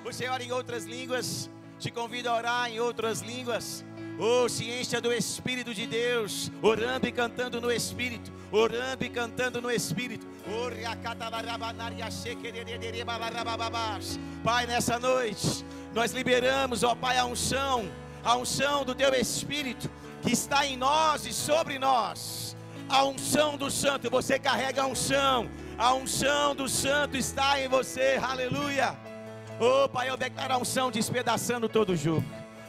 Você ora em outras línguas. Te convido a orar em outras línguas. Oh, se encha do Espírito de Deus, orando e cantando no Espírito, orando e cantando no Espírito. Pai, nessa noite, nós liberamos, ó Pai, a unção do Teu Espírito, que está em nós e sobre nós. A unção do Santo, você carrega a unção do Santo está em você, aleluia. Oh Pai, eu declaro a unção despedaçando todo o jugo.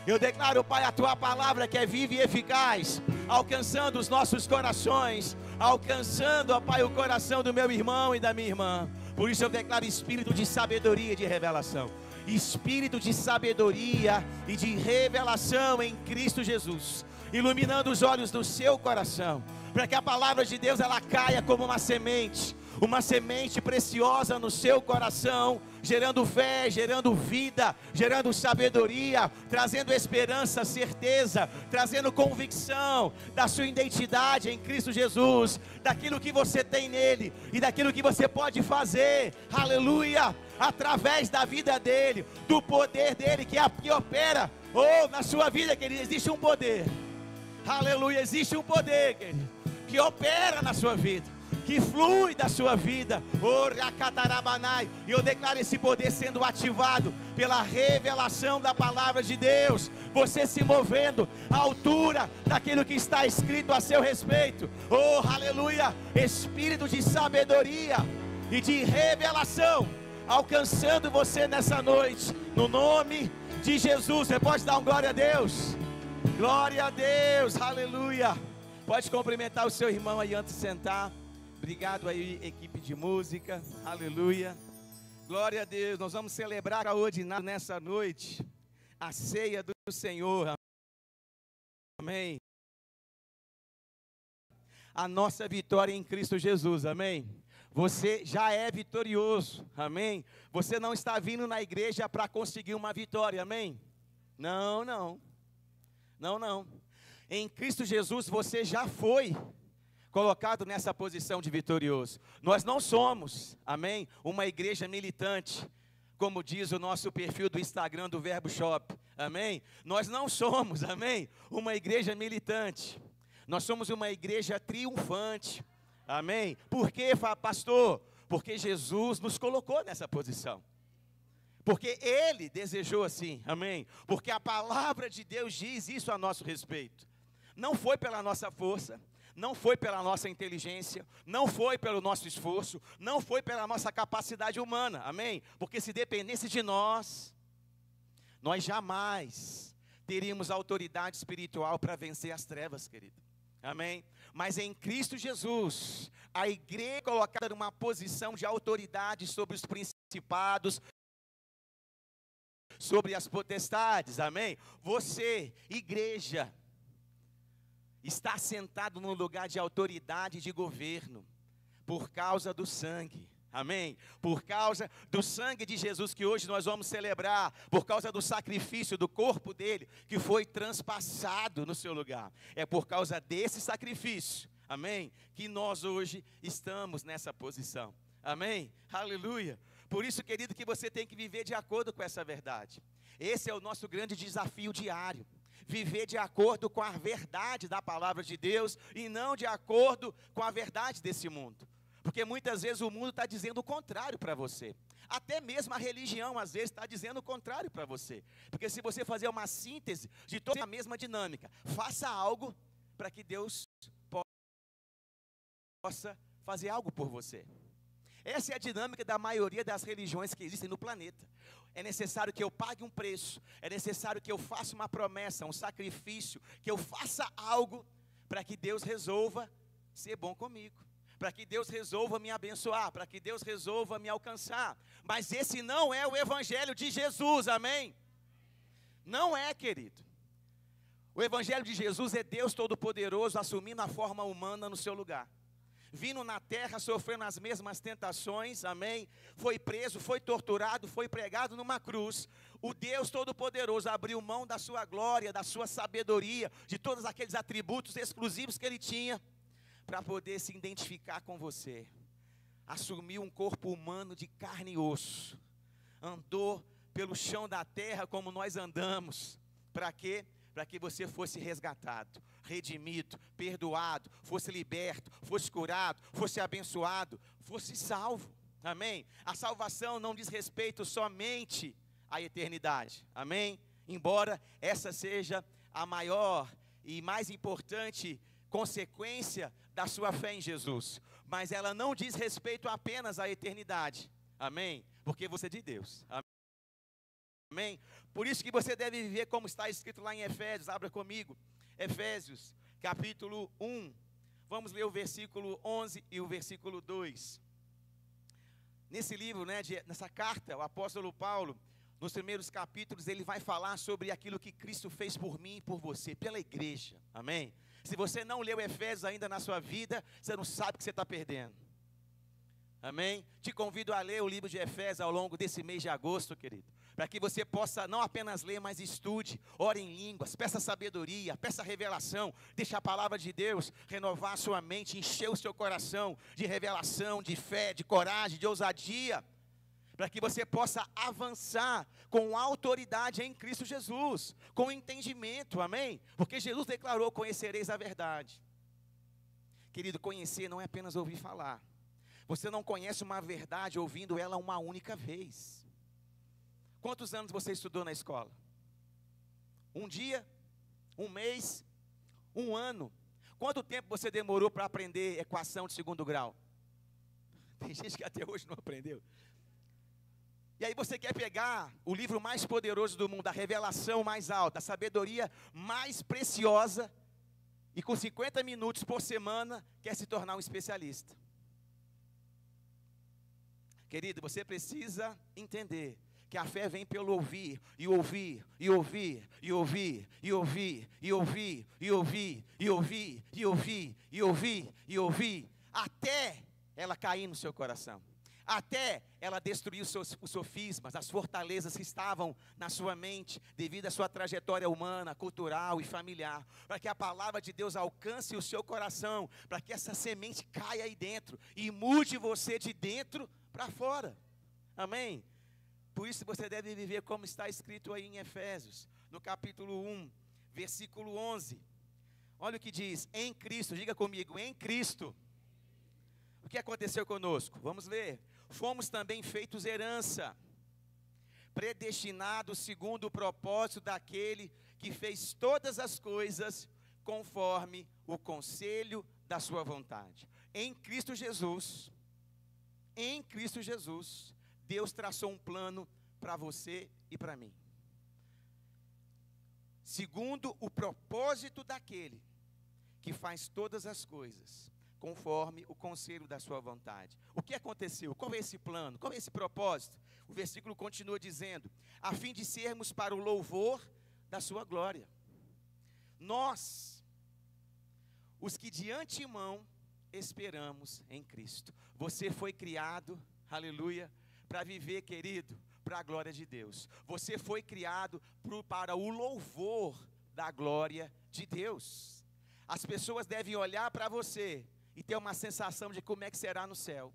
Eu declaro, Pai, a Tua palavra que é viva e eficaz, alcançando os nossos corações, alcançando, ó Pai, o coração do meu irmão e da minha irmã. Por isso eu declaro espírito de sabedoria e de revelação, espírito de sabedoria e de revelação em Cristo Jesus, iluminando os olhos do seu coração, para que a palavra de Deus ela caia como uma semente preciosa no seu coração, gerando fé, gerando vida, gerando sabedoria, trazendo esperança, certeza, trazendo convicção da sua identidade em Cristo Jesus, daquilo que você tem nele e daquilo que você pode fazer, aleluia, através da vida dele, do poder dele que opera, na sua vida, querido, existe um poder, aleluia, existe um poder, querido, que opera na sua vida, que flui da sua vida, e eu declaro esse poder sendo ativado pela revelação da palavra de Deus, você se movendo à altura daquilo que está escrito a seu respeito, aleluia, espírito de sabedoria e de revelação, alcançando você nessa noite, no nome de Jesus. Você pode dar um glória a Deus, aleluia. Pode cumprimentar o seu irmão aí antes de sentar. Obrigado aí, equipe de música, aleluia, glória a Deus. Nós vamos celebrar hoje, nessa noite, a ceia do Senhor, amém, a nossa vitória em Cristo Jesus, amém. Você já é vitorioso, amém. Você não está vindo na igreja para conseguir uma vitória, amém. Não, em Cristo Jesus você já foi colocado nessa posição de vitorioso. Nós não somos, amém, uma igreja militante, como diz o nosso perfil do Instagram do Verbo Shop, amém. Nós não somos, amém, uma igreja militante. Nós somos uma igreja triunfante, amém. Por quê, pastor? Porque Jesus nos colocou nessa posição. Porque Ele desejou assim, amém. Porque a palavra de Deus diz isso a nosso respeito. Não foi pela nossa força, não foi pela nossa inteligência, não foi pelo nosso esforço, não foi pela nossa capacidade humana, amém? Porque se dependesse de nós jamais teríamos autoridade espiritual para vencer as trevas, querido, amém? Mas em Cristo Jesus, a igreja é colocada numa posição de autoridade sobre os principados, sobre as potestades, amém? Você, igreja, está sentado num lugar de autoridade e de governo, por causa do sangue, amém? Por causa do sangue de Jesus que hoje nós vamos celebrar, por causa do sacrifício do corpo dele, que foi transpassado no seu lugar. É por causa desse sacrifício, amém? Que nós hoje estamos nessa posição, amém? Aleluia! Por isso, querido, que você tem que viver de acordo com essa verdade. Esse é o nosso grande desafio diário. Viver de acordo com a verdade da palavra de Deus e não de acordo com a verdade desse mundo. Porque muitas vezes o mundo está dizendo o contrário para você. Até mesmo a religião às vezes está dizendo o contrário para você. Porque se você fazer uma síntese de toda a mesma dinâmica, faça algo para que Deus possa fazer algo por você. Essa é a dinâmica da maioria das religiões que existem no planeta. É necessário que eu pague um preço, é necessário que eu faça uma promessa, um sacrifício, que eu faça algo para que Deus resolva ser bom comigo, para que Deus resolva me abençoar, para que Deus resolva me alcançar. Mas esse não é o evangelho de Jesus, amém? Não é, querido. O evangelho de Jesus é Deus Todo-Poderoso assumindo a forma humana no seu lugar, vindo na terra, sofrendo as mesmas tentações, amém? Foi preso, foi torturado, foi pregado numa cruz. O Deus Todo-Poderoso abriu mão da sua glória, da sua sabedoria, de todos aqueles atributos exclusivos que ele tinha, para poder se identificar com você, assumiu um corpo humano de carne e osso, andou pelo chão da terra como nós andamos. Para quê? Para que você fosse resgatado, redimido, perdoado, fosse liberto, fosse curado, fosse abençoado, fosse salvo. Amém? A salvação não diz respeito somente à eternidade. Amém? Embora essa seja a maior e mais importante consequência da sua fé em Jesus, mas ela não diz respeito apenas à eternidade. Amém? Porque você é de Deus. Amém? Por isso que você deve viver como está escrito lá em Efésios. Abra comigo, Efésios, capítulo 1. Vamos ler o versículo 11 e o versículo 2. Nesse livro, nessa carta, o apóstolo Paulo, nos primeiros capítulos, ele vai falar sobre aquilo que Cristo fez por mim e por você, pela igreja. Amém? Se você não leu Efésios ainda na sua vida, você não sabe o que você está perdendo. Amém? Te convido a ler o livro de Efésios ao longo desse mês de agosto, querido, para que você possa não apenas ler, mas estude, ore em línguas, peça sabedoria, peça revelação, deixe a palavra de Deus renovar a sua mente, encher o seu coração de revelação, de fé, de coragem, de ousadia, para que você possa avançar com autoridade em Cristo Jesus, com entendimento, amém? Porque Jesus declarou: conhecereis a verdade. Querido, conhecer não é apenas ouvir falar. Você não conhece uma verdade ouvindo ela uma única vez. Quantos anos você estudou na escola? Um dia? Um mês? Um ano? Quanto tempo você demorou para aprender equação de segundo grau? Tem gente que até hoje não aprendeu. E aí você quer pegar o livro mais poderoso do mundo, a revelação mais alta, a sabedoria mais preciosa, e com 50 minutos por semana quer se tornar um especialista. Querido, você precisa entender que a fé vem pelo ouvir, e ouvir, e ouvir, e ouvir, e ouvir, e ouvir, e ouvir, e ouvir, e ouvir, e ouvir, e ouvir, até ela cair no seu coração. Até ela destruir os sofismas, as fortalezas que estavam na sua mente, devido à sua trajetória humana, cultural e familiar, para que a palavra de Deus alcance o seu coração, para que essa semente caia aí dentro, e mude você de dentro para fora, amém? Por isso você deve viver como está escrito aí em Efésios, no capítulo 1, versículo 11, olha o que diz: em Cristo, diga comigo, em Cristo. O que aconteceu conosco? Vamos ler. Fomos também feitos herança, predestinados segundo o propósito daquele que fez todas as coisas conforme o conselho da sua vontade. Em Cristo Jesus, Deus traçou um plano para você e para mim. Segundo o propósito daquele que faz todas as coisas conforme o conselho da sua vontade. O que aconteceu? Qual é esse plano? Qual é esse propósito? O versículo continua dizendo: a fim de sermos para o louvor da sua glória. Nós, os que de antemão esperamos em Cristo. Você foi criado, aleluia, para viver, querido, para a glória de Deus. Você foi criado para o louvor da glória de Deus. As pessoas devem olhar para você e ter uma sensação de como é que será no céu.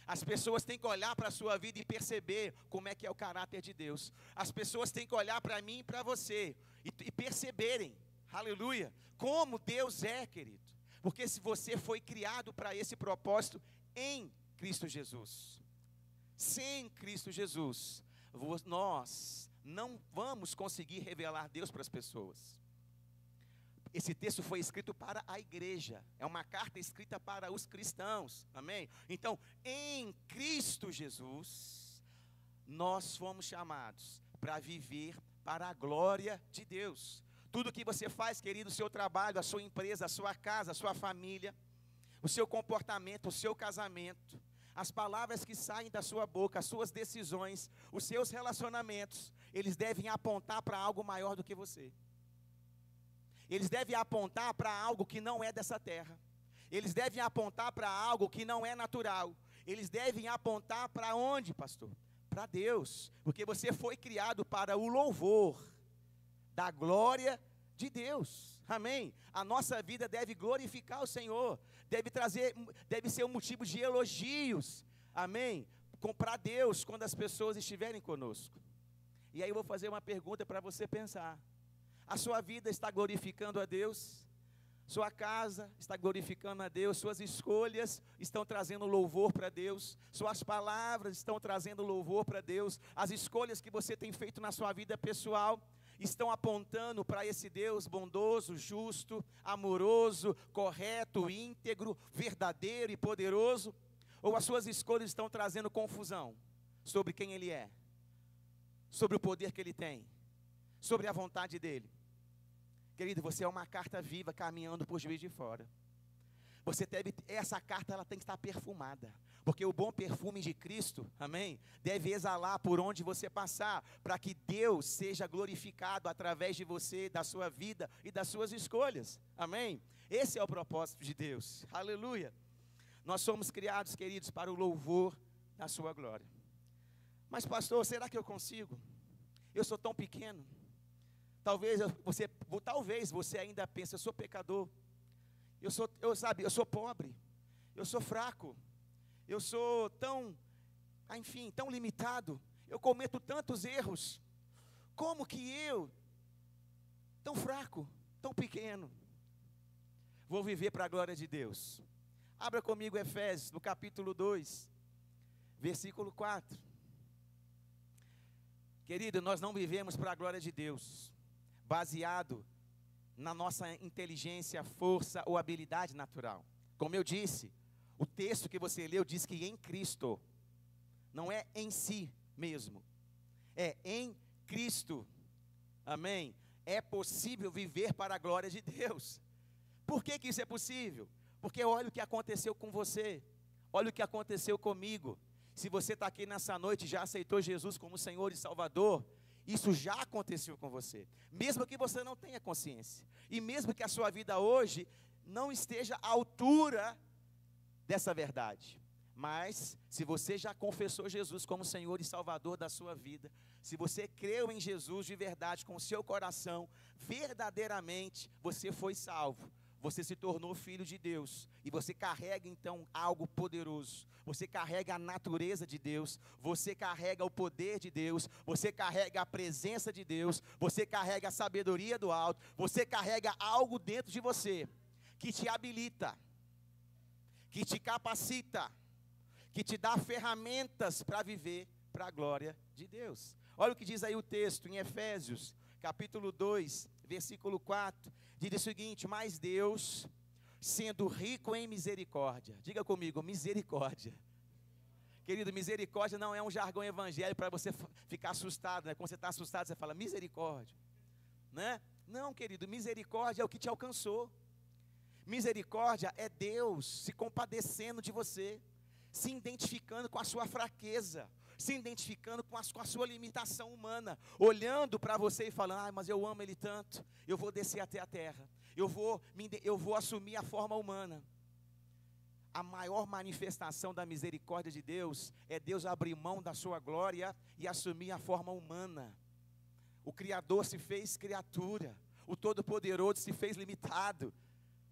As pessoas têm que olhar para a sua vida e perceber como é que é o caráter de Deus. As pessoas têm que olhar para mim e para você e perceberem, aleluia, como Deus é, querido. Porque se você foi criado para esse propósito em Cristo Jesus. Sem Cristo Jesus, nós não vamos conseguir revelar Deus para as pessoas. Esse texto foi escrito para a igreja, é uma carta escrita para os cristãos, amém? Então, em Cristo Jesus, nós fomos chamados para viver para a glória de Deus. Tudo que você faz, querido, o seu trabalho, a sua empresa, a sua casa, a sua família, o seu comportamento, o seu casamento, as palavras que saem da sua boca, as suas decisões, os seus relacionamentos, eles devem apontar para algo maior do que você. Eles devem apontar para algo que não é dessa terra. Eles devem apontar para algo que não é natural. Eles devem apontar para onde, pastor? Para Deus. Porque você foi criado para o louvor da glória de Deus. Amém? A nossa vida deve glorificar o Senhor. Deve ser um motivo de elogios amém, para Deus quando as pessoas estiverem conosco. E aí eu vou fazer uma pergunta para você pensar. A sua vida está glorificando a Deus? Sua casa está glorificando a Deus? Suas escolhas estão trazendo louvor para Deus? Suas palavras estão trazendo louvor para Deus? As escolhas que você tem feito na sua vida pessoal estão apontando para esse Deus bondoso, justo, amoroso, correto, íntegro, verdadeiro e poderoso? Ou as suas escolhas estão trazendo confusão sobre quem Ele é, sobre o poder que Ele tem, sobre a vontade dEle? Querido, você é uma carta viva caminhando por Juiz de Fora. Essa carta ela tem que estar perfumada, porque o bom perfume de Cristo, amém, deve exalar por onde você passar, para que Deus seja glorificado através de você, da sua vida e das suas escolhas, amém? Esse é o propósito de Deus, aleluia. Nós somos criados, queridos, para o louvor da sua glória. Mas pastor, será que eu consigo? Eu sou tão pequeno. Talvez você ainda pense, eu sou pecador, eu sou pobre, eu sou fraco, eu sou tão limitado, eu cometo tantos erros, como que eu, tão fraco, tão pequeno, vou viver para a glória de Deus? Abra comigo Efésios, no capítulo 2, versículo 4. Querido, nós não vivemos para a glória de Deus baseado na nossa inteligência, força ou habilidade natural. Como eu disse, o texto que você leu diz que em Cristo, não é em si mesmo, é em Cristo, amém? É possível viver para a glória de Deus. Por que isso é possível? Porque olha o que aconteceu com você, olha o que aconteceu comigo. Se você está aqui nessa noite e já aceitou Jesus como Senhor e Salvador, isso já aconteceu com você, mesmo que você não tenha consciência, e mesmo que a sua vida hoje não esteja à altura dessa verdade, mas se você já confessou Jesus como Senhor e Salvador da sua vida, se você creu em Jesus de verdade com o seu coração, verdadeiramente você foi salvo. Você se tornou filho de Deus, e você carrega então algo poderoso, você carrega a natureza de Deus, você carrega o poder de Deus, você carrega a presença de Deus, você carrega a sabedoria do alto, você carrega algo dentro de você, que te habilita, que te capacita, que te dá ferramentas para viver para a glória de Deus. Olha o que diz aí o texto em Efésios, capítulo 2, versículo 4, diz o seguinte: mas Deus, sendo rico em misericórdia, diga comigo, misericórdia. Querido, misericórdia não é um jargão evangélico para você ficar assustado, né? Quando você está assustado, você fala misericórdia, né? Não, querido, misericórdia é o que te alcançou. Misericórdia é Deus se compadecendo de você, se identificando com a sua fraqueza, se identificando com a sua limitação humana, olhando para você e falando: mas eu amo Ele tanto, eu vou descer até a terra, eu vou assumir a forma humana. A maior manifestação da misericórdia de Deus é Deus abrir mão da sua glória e assumir a forma humana. O Criador se fez criatura, o Todo-Poderoso se fez limitado,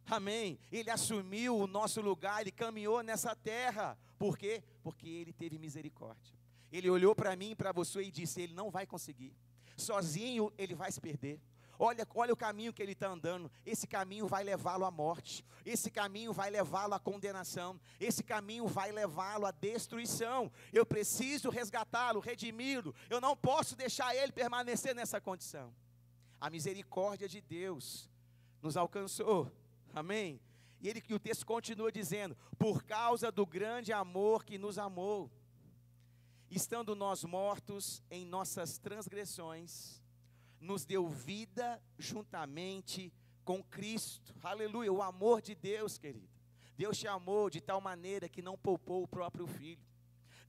amém? Ele assumiu o nosso lugar, Ele caminhou nessa terra. Por quê? Porque Ele teve misericórdia. Ele olhou para mim e para você e disse: ele não vai conseguir, sozinho ele vai se perder. Olha o caminho que ele está andando, esse caminho vai levá-lo à morte, esse caminho vai levá-lo à condenação, esse caminho vai levá-lo à destruição. Eu preciso resgatá-lo, redimi-lo, eu não posso deixar ele permanecer nessa condição. A misericórdia de Deus nos alcançou, amém? E o texto continua dizendo: por causa do grande amor que nos amou, estando nós mortos em nossas transgressões, nos deu vida juntamente com Cristo. Aleluia, o amor de Deus, querido. Deus te amou de tal maneira que não poupou o próprio Filho.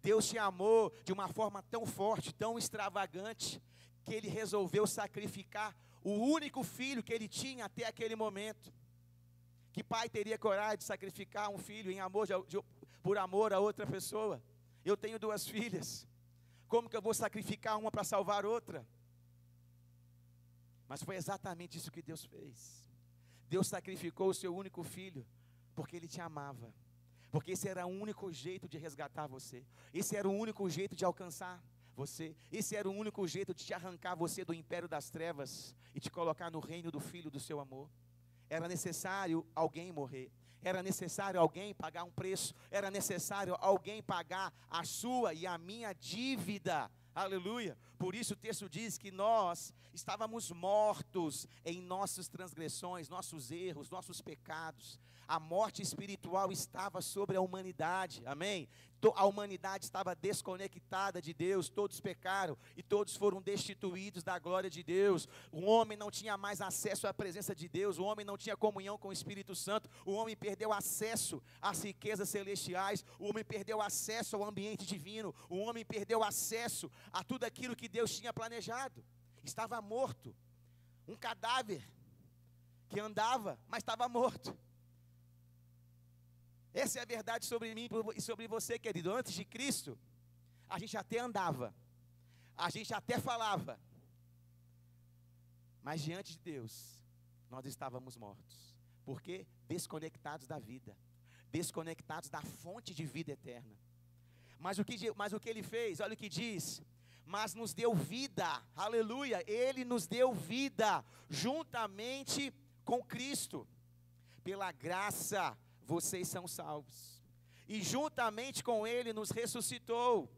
Deus te amou de uma forma tão forte, tão extravagante, que Ele resolveu sacrificar o único filho que Ele tinha até aquele momento. Que pai teria coragem de sacrificar um filho por amor a outra pessoa? Eu tenho 2 filhas, como que eu vou sacrificar uma para salvar outra? Mas foi exatamente isso que Deus fez. Deus sacrificou o seu único filho, porque Ele te amava, porque esse era o único jeito de resgatar você, esse era o único jeito de alcançar você, esse era o único jeito de te arrancar você do império das trevas e te colocar no reino do Filho do seu amor. Era necessário alguém morrer, era necessário alguém pagar um preço, era necessário alguém pagar a sua e a minha dívida. Aleluia. Por isso o texto diz que nós estávamos mortos em nossas transgressões, nossos erros, nossos pecados. A morte espiritual estava sobre a humanidade, amém? A humanidade estava desconectada de Deus, todos pecaram e todos foram destituídos da glória de Deus. O homem não tinha mais acesso à presença de Deus, o homem não tinha comunhão com o Espírito Santo, o homem perdeu acesso às riquezas celestiais, o homem perdeu acesso ao ambiente divino, o homem perdeu acesso a tudo aquilo que Deus tinha planejado. Estava morto, um cadáver que andava, mas estava morto. Essa é a verdade sobre mim e sobre você, querido. Antes de Cristo, a gente até andava, a gente até falava, mas diante de Deus, nós estávamos mortos. Por quê? Desconectados da vida, desconectados da fonte de vida eterna. Mas o que Ele fez? Olha o que diz: mas nos deu vida, aleluia, Ele nos deu vida, juntamente com Cristo, pela graça vocês são salvos, e juntamente com Ele nos ressuscitou,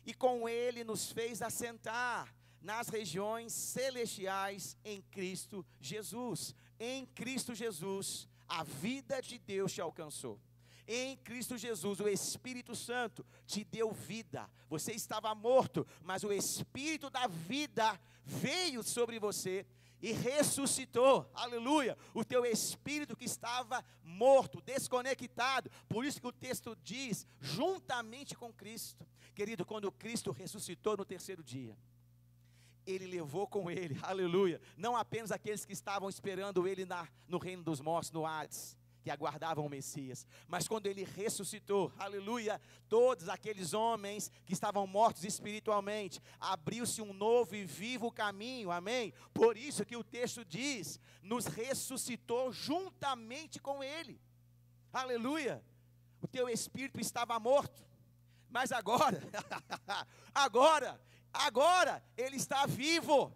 e com Ele nos fez assentar nas regiões celestiais em Cristo Jesus. Em Cristo Jesus, a vida de Deus te alcançou. Em Cristo Jesus, o Espírito Santo te deu vida. Você estava morto, mas o Espírito da vida veio sobre você e ressuscitou, aleluia, o teu espírito que estava morto, desconectado. Por isso que o texto diz, juntamente com Cristo. Querido, quando Cristo ressuscitou no terceiro dia, Ele levou com Ele, aleluia, não apenas aqueles que estavam esperando Ele no reino dos mortos, no Hades, que aguardavam o Messias, mas quando Ele ressuscitou, aleluia, todos aqueles homens que estavam mortos espiritualmente, abriu-se um novo e vivo caminho, amém? Por isso que o texto diz, nos ressuscitou juntamente com Ele, aleluia. O teu espírito estava morto, mas agora, agora Ele está vivo.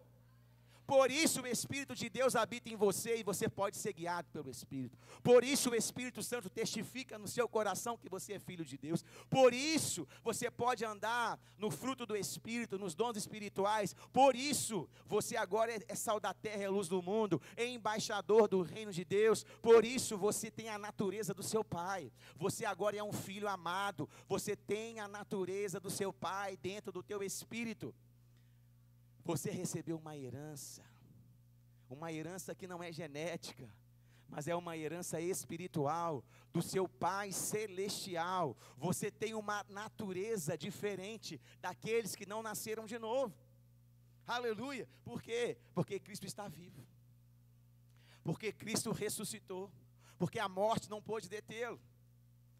Por isso o Espírito de Deus habita em você e você pode ser guiado pelo Espírito. Por isso o Espírito Santo testifica no seu coração que você é filho de Deus. Por isso você pode andar no fruto do Espírito, nos dons espirituais. Por isso você agora é sal da terra, é luz do mundo, é embaixador do reino de Deus. Por isso você tem a natureza do seu Pai. Você agora é um filho amado. Você tem a natureza do seu Pai dentro do teu espírito. Você recebeu uma herança que não é genética, mas é uma herança espiritual, do seu Pai celestial. Você tem uma natureza diferente daqueles que não nasceram de novo, aleluia. Por quê? Porque Cristo está vivo, porque Cristo ressuscitou, porque a morte não pôde detê-lo,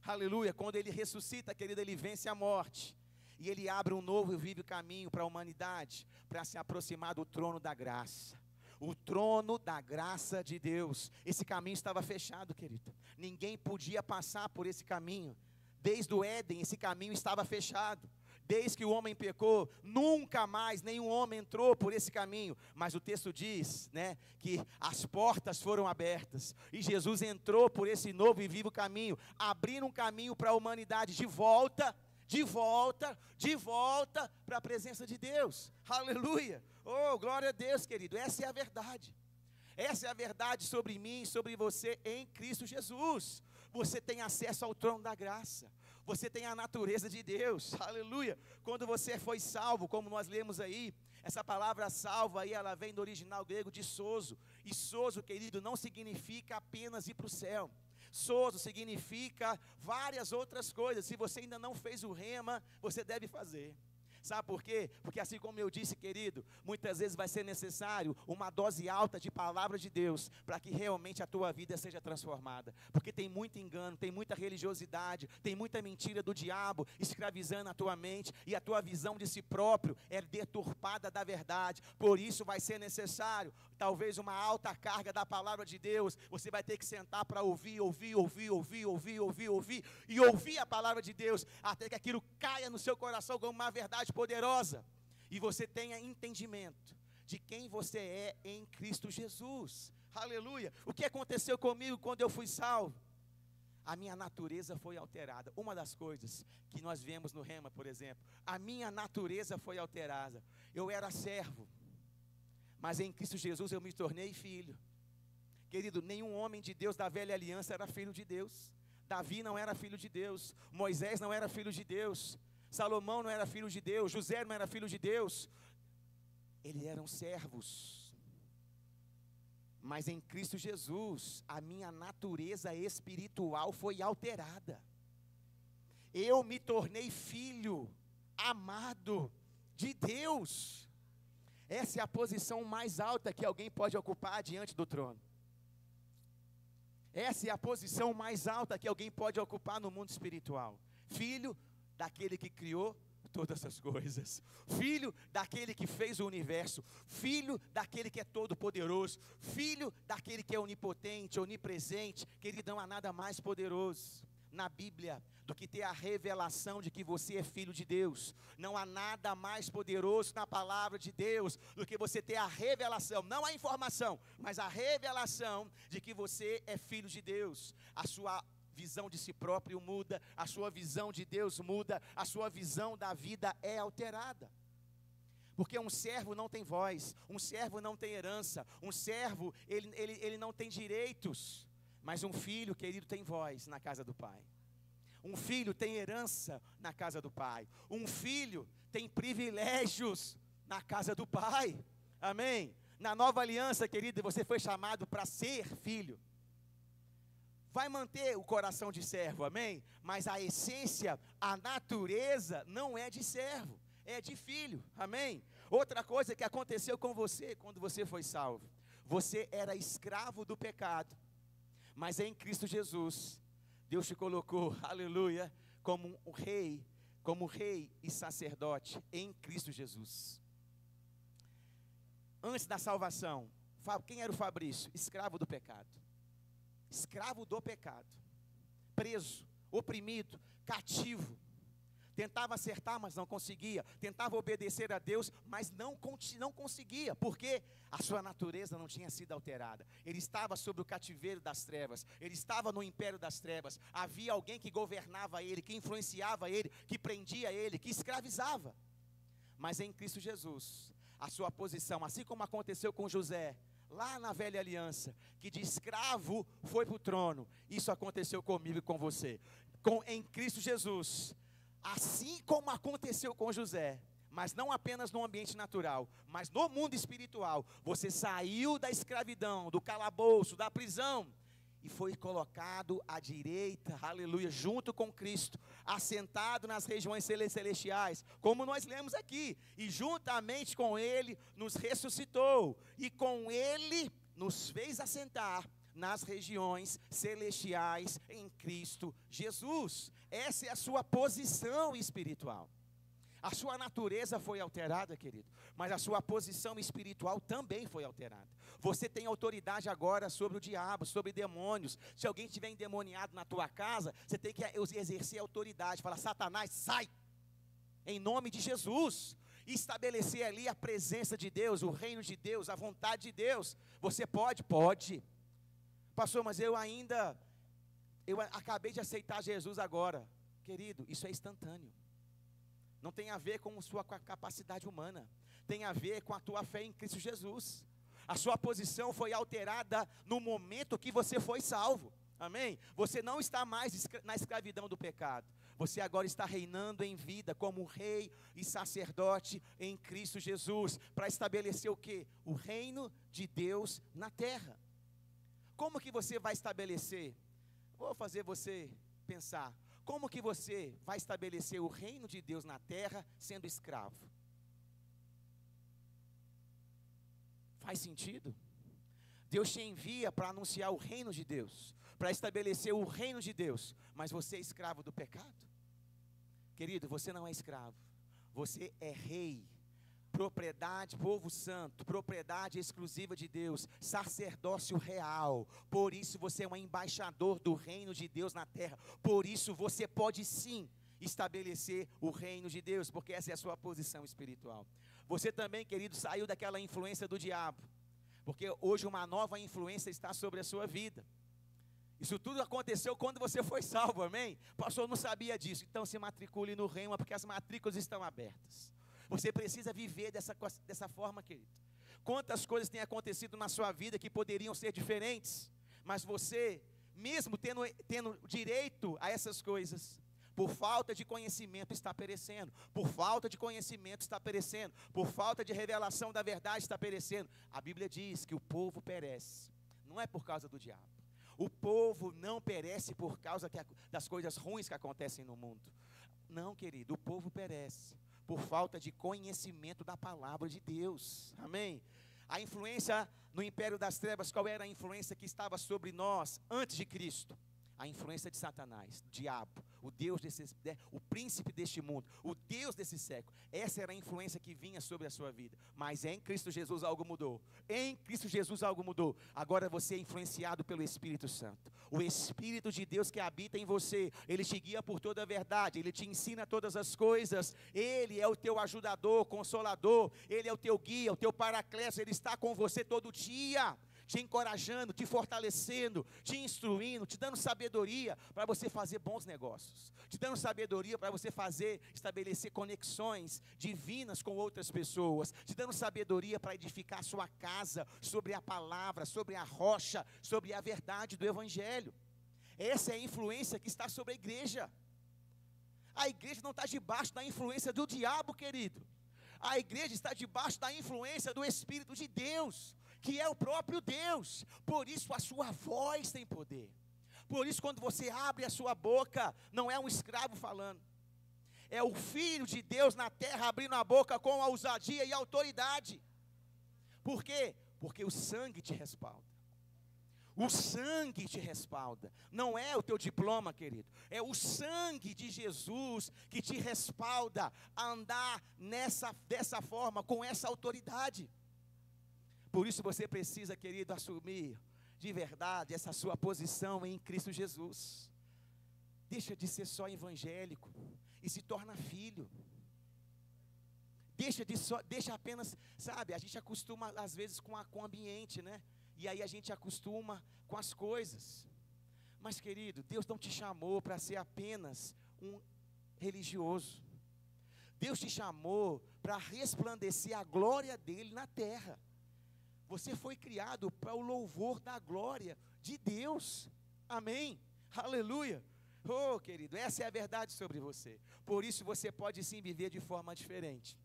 aleluia. Quando Ele ressuscita, querido, Ele vence a morte. E Ele abre um novo e vivo caminho para a humanidade, para se aproximar do trono da graça. O trono da graça de Deus. Esse caminho estava fechado, querido. Ninguém podia passar por esse caminho. Desde o Éden, esse caminho estava fechado. Desde que o homem pecou, nunca mais nenhum homem entrou por esse caminho. Mas o texto diz, né, que as portas foram abertas. E Jesus entrou por esse novo e vivo caminho, abrindo um caminho para a humanidade de volta para a presença de Deus, aleluia. Oh, glória a Deus, querido. Essa é a verdade, essa é a verdade sobre mim e sobre você em Cristo Jesus. Você tem acesso ao trono da graça, você tem a natureza de Deus, aleluia. Quando você foi salvo, como nós lemos aí, essa palavra salvo aí, ela vem do original grego de sozo, e sozo, querido, não significa apenas ir para o céu. Sozo significa várias outras coisas. Se você ainda não fez o rema, você deve fazer. Sabe por quê? Porque assim como eu disse, querido, muitas vezes vai ser necessário uma dose alta de palavra de Deus, para que realmente a tua vida seja transformada. Porque tem muito engano, tem muita religiosidade, tem muita mentira do diabo escravizando a tua mente, e a tua visão de si próprio é deturpada da verdade. Por isso vai ser necessário, talvez, uma alta carga da palavra de Deus. Você vai ter que sentar para ouvir a palavra de Deus, até que aquilo caia no seu coração como uma verdade poderosa, e você tenha entendimento de quem você é em Cristo Jesus. Aleluia. O que aconteceu comigo quando eu fui salvo? A minha natureza foi alterada. Uma das coisas que nós vemos no Rema, por exemplo, a minha natureza foi alterada. Eu era servo, mas em Cristo Jesus eu me tornei filho. Querido, nenhum homem de Deus da velha aliança era filho de Deus. Davi não era filho de Deus, Moisés não era filho de Deus, Salomão não era filho de Deus, José não era filho de Deus. Eles eram servos. Mas em Cristo Jesus, a minha natureza espiritual foi alterada. Eu me tornei filho amado de Deus. Essa é a posição mais alta que alguém pode ocupar diante do trono. Essa é a posição mais alta que alguém pode ocupar no mundo espiritual. Filho daquele que criou todas as coisas, filho daquele que fez o universo, filho daquele que é todo poderoso, filho daquele que é onipotente, onipresente. Querido, não há nada mais poderoso na Bíblia do que ter a revelação de que você é filho de Deus. Não há nada mais poderoso na palavra de Deus do que você ter a revelação, não a informação, mas a revelação de que você é filho de Deus. A sua visão de si próprio muda, a sua visão de Deus muda, a sua visão da vida é alterada. Porque um servo não tem voz, um servo não tem herança, um servo ele não tem direitos. Mas um filho, querido, tem voz na casa do pai. Um filho tem herança na casa do pai. Um filho tem privilégios na casa do pai. Amém? Na nova aliança, querido, você foi chamado para ser filho. Vai manter o coração de servo, amém? Mas a essência, a natureza não é de servo, é de filho, amém? Outra coisa que aconteceu com você quando você foi salvo: você era escravo do pecado, mas em Cristo Jesus, Deus te colocou, aleluia, como rei e sacerdote em Cristo Jesus. Antes da salvação, quem era o Fabrício? Escravo do pecado. Escravo do pecado, preso, oprimido, cativo. Tentava acertar, mas não conseguia. Tentava obedecer a Deus, mas não conseguia, porque a sua natureza não tinha sido alterada. Ele estava sob o cativeiro das trevas, ele estava no império das trevas. Havia alguém que governava ele, que influenciava ele, que prendia ele, que escravizava. Mas em Cristo Jesus, a sua posição, assim como aconteceu com José, lá na velha aliança, que de escravo foi para o trono, isso aconteceu comigo e com você. Em Cristo Jesus, assim como aconteceu com José, mas não apenas no ambiente natural, mas no mundo espiritual, você saiu da escravidão, do calabouço, da prisão, e foi colocado à direita, aleluia, junto com Cristo, assentado nas regiões celestiais, como nós lemos aqui, e juntamente com Ele nos ressuscitou, e com Ele nos fez assentar nas regiões celestiais em Cristo Jesus. Essa é a sua posição espiritual. A sua natureza foi alterada, querido, mas a sua posição espiritual também foi alterada. Você tem autoridade agora sobre o diabo, sobre demônios. Se alguém estiver endemoniado na tua casa, você tem que exercer autoridade, falar: Satanás, sai, em nome de Jesus, e estabelecer ali a presença de Deus, o reino de Deus, a vontade de Deus. Você pode? Pode. Pastor, mas eu acabei de aceitar Jesus agora. Querido, isso é instantâneo. Não tem a ver com sua capacidade humana, tem a ver com a tua fé em Cristo Jesus. A sua posição foi alterada no momento que você foi salvo, amém? Você não está mais na escravidão do pecado, você agora está reinando em vida como rei e sacerdote em Cristo Jesus, para estabelecer o quê? O reino de Deus na terra. Como que você vai estabelecer? Vou fazer você pensar. Como que você vai estabelecer o reino de Deus na terra sendo escravo? Faz sentido? Deus te envia para anunciar o reino de Deus, para estabelecer o reino de Deus, mas você é escravo do pecado? Querido, você não é escravo, você é rei, propriedade, povo santo, propriedade exclusiva de Deus, sacerdócio real. Por isso você é um embaixador do reino de Deus na terra. Por isso você pode sim estabelecer o reino de Deus, porque essa é a sua posição espiritual. Você também, querido, saiu daquela influência do diabo, porque hoje uma nova influência está sobre a sua vida. Isso tudo aconteceu quando você foi salvo, amém? O pastor não sabia disso. Então se matricule no reino, porque as matrículas estão abertas. Você precisa viver dessa forma, querido. Quantas coisas têm acontecido na sua vida que poderiam ser diferentes, mas você, mesmo tendo direito a essas coisas, por falta de conhecimento está perecendo, por falta de conhecimento está perecendo, por falta de revelação da verdade está perecendo. A Bíblia diz que o povo perece, não é por causa do diabo. O povo não perece por causa das coisas ruins que acontecem no mundo. Não, querido, o povo perece por falta de conhecimento da palavra de Deus, amém? A influência no império das trevas, qual era a influência que estava sobre nós antes de Cristo? A influência de Satanás, do diabo, o Deus o príncipe deste mundo, o Deus desse século. Essa era a influência que vinha sobre a sua vida. Mas em Cristo Jesus algo mudou. Em Cristo Jesus algo mudou. Agora você é influenciado pelo Espírito Santo. O Espírito de Deus que habita em você, ele te guia por toda a verdade, ele te ensina todas as coisas. Ele é o teu ajudador, consolador, ele é o teu guia, o teu paracleto, ele está com você todo dia, te encorajando, te fortalecendo, te instruindo, te dando sabedoria para você fazer bons negócios, te dando sabedoria para você estabelecer conexões divinas com outras pessoas, te dando sabedoria para edificar a sua casa sobre a palavra, sobre a rocha, sobre a verdade do Evangelho. Essa é a influência que está sobre a igreja. A igreja não está debaixo da influência do diabo, querido. A igreja está debaixo da influência do Espírito de Deus, que é o próprio Deus. Por isso a sua voz tem poder. Por isso quando você abre a sua boca, não é um escravo falando, é o Filho de Deus na terra abrindo a boca com a ousadia e a autoridade. Por quê? Porque o sangue te respalda. O sangue te respalda. Não é o teu diploma, querido, é o sangue de Jesus que te respalda a andar dessa forma, com essa autoridade. Por isso você precisa, querido, assumir de verdade essa sua posição em Cristo Jesus. Deixa de ser só evangélico e se torna filho. Deixa apenas, sabe, a gente acostuma às vezes com o ambiente, né? E aí a gente acostuma com as coisas. Mas, querido, Deus não te chamou para ser apenas um religioso. Deus te chamou para resplandecer a glória dele na terra. Você foi criado para o louvor da glória de Deus. Amém? Aleluia. Oh, querido, essa é a verdade sobre você. Por isso você pode sim viver de forma diferente.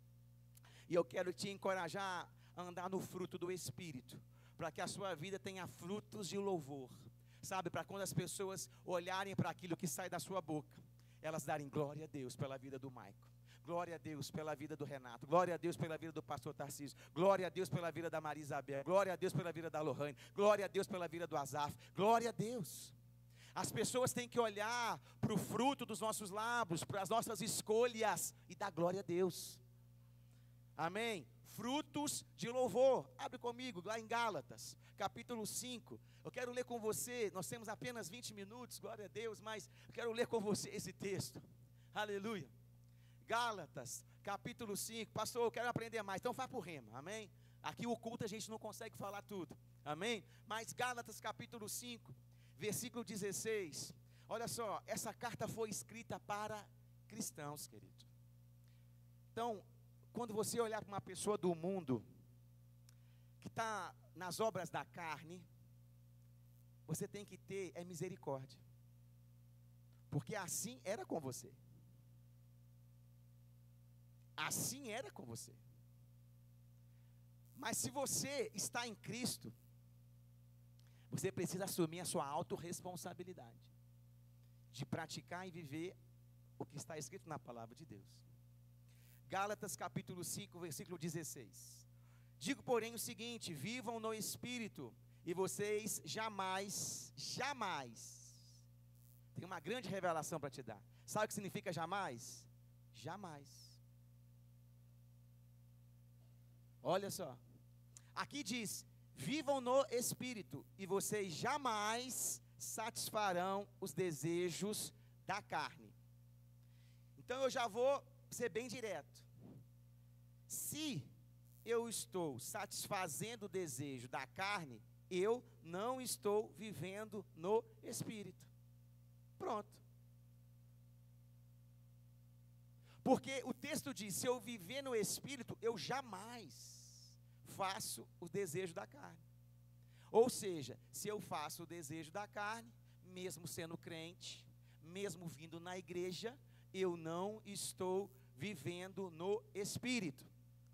E eu quero te encorajar a andar no fruto do Espírito, para que a sua vida tenha frutos de louvor. Sabe, para quando as pessoas olharem para aquilo que sai da sua boca, elas darem glória a Deus pela vida do Maico. Glória a Deus pela vida do Renato, glória a Deus pela vida do pastor Tarcísio, glória a Deus pela vida da Maria Isabel, glória a Deus pela vida da Lohane, glória a Deus pela vida do Azaf, glória a Deus. As pessoas têm que olhar para o fruto dos nossos lábios, para as nossas escolhas e dar glória a Deus. Amém? Frutos de louvor. Abre comigo lá em Gálatas, capítulo 5. Eu quero ler com você, nós temos apenas 20 minutos, glória a Deus, mas eu quero ler com você esse texto. Aleluia. Gálatas, capítulo 5. Pastor, eu quero aprender mais, então vá para o rema, amém? Aqui o culto a gente não consegue falar tudo, amém? Mas Gálatas, capítulo 5, versículo 16. Olha só, essa carta foi escrita para cristãos, querido. Então, quando você olhar para uma pessoa do mundo, que está nas obras da carne, você tem que ter misericórdia, porque assim era com você. Assim era com você. Mas se você está em Cristo, você precisa assumir a sua autorresponsabilidade de praticar e viver o que está escrito na palavra de Deus. Gálatas capítulo 5, versículo 16. Digo, porém, o seguinte: vivam no Espírito, e vocês jamais, tem uma grande revelação para te dar. Sabe o que significa jamais? Jamais. Olha só, aqui diz: vivam no Espírito, e vocês jamais satisfarão os desejos da carne. Então eu já vou ser bem direto. Se eu estou satisfazendo o desejo da carne, eu não estou vivendo no Espírito. Pronto. Porque o texto diz: se eu viver no Espírito, eu jamais faço o desejo da carne. Ou seja, se eu faço o desejo da carne, mesmo sendo crente, mesmo vindo na igreja, eu não estou vivendo no Espírito.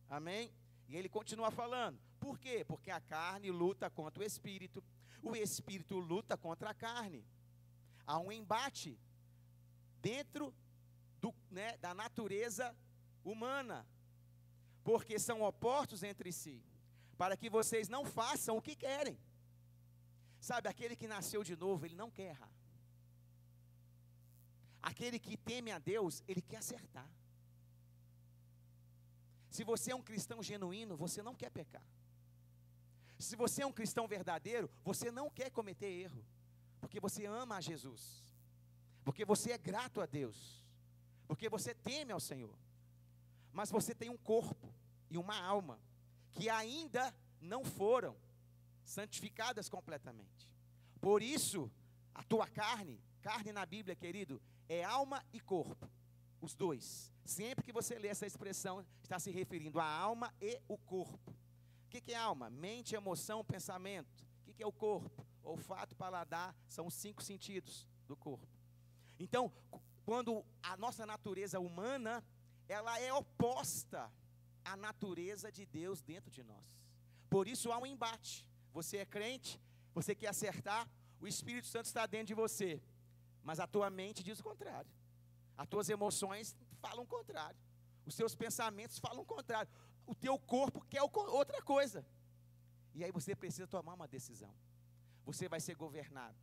Amém? E ele continua falando. Por quê? Porque a carne luta contra o Espírito luta contra a carne. Há um embate dentro da natureza humana, porque são opostos entre si, para que vocês não façam o que querem. Sabe, aquele que nasceu de novo, ele não quer errar. Aquele que teme a Deus, ele quer acertar. Se você é um cristão genuíno, você não quer pecar. Se você é um cristão verdadeiro, você não quer cometer erro, porque você ama a Jesus, porque você é grato a Deus, porque você teme ao Senhor. Mas você tem um corpo e uma alma que ainda não foram santificadas completamente. Por isso, a tua carne na Bíblia, querido, é alma e corpo, os dois. Sempre que você lê essa expressão, está se referindo à alma e o corpo. O que é alma? Mente, emoção, pensamento. O que é o corpo? Olfato, paladar, são os 5 sentidos do corpo. Então, quando a nossa natureza humana, ela é oposta à natureza de Deus dentro de nós. Por isso há um embate. Você é crente, você quer acertar, o Espírito Santo está dentro de você, mas a tua mente diz o contrário. As tuas emoções falam o contrário. Os teus pensamentos falam o contrário. O teu corpo quer outra coisa. E aí você precisa tomar uma decisão. Você vai ser governado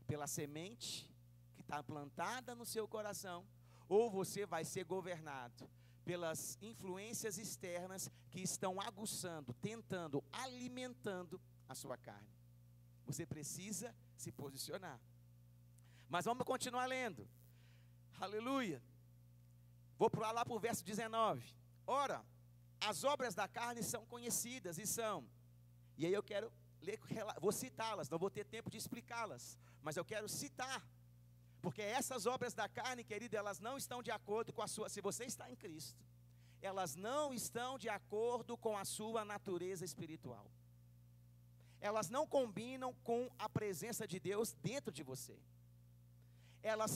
pela semente que está plantada no seu coração, ou você vai ser governado pelas influências externas que estão aguçando, tentando, alimentando a sua carne. Você precisa se posicionar. Mas vamos continuar lendo. Aleluia. Vou pular lá para o verso 19. Ora, as obras da carne são conhecidas e são. E aí eu quero ler, vou citá-las, não vou ter tempo de explicá-las, mas eu quero citar. Porque essas obras da carne, querido, elas não estão de acordo com a sua, se você está em Cristo, elas não estão de acordo com a sua natureza espiritual. Elas não combinam com a presença de Deus dentro de você. Elas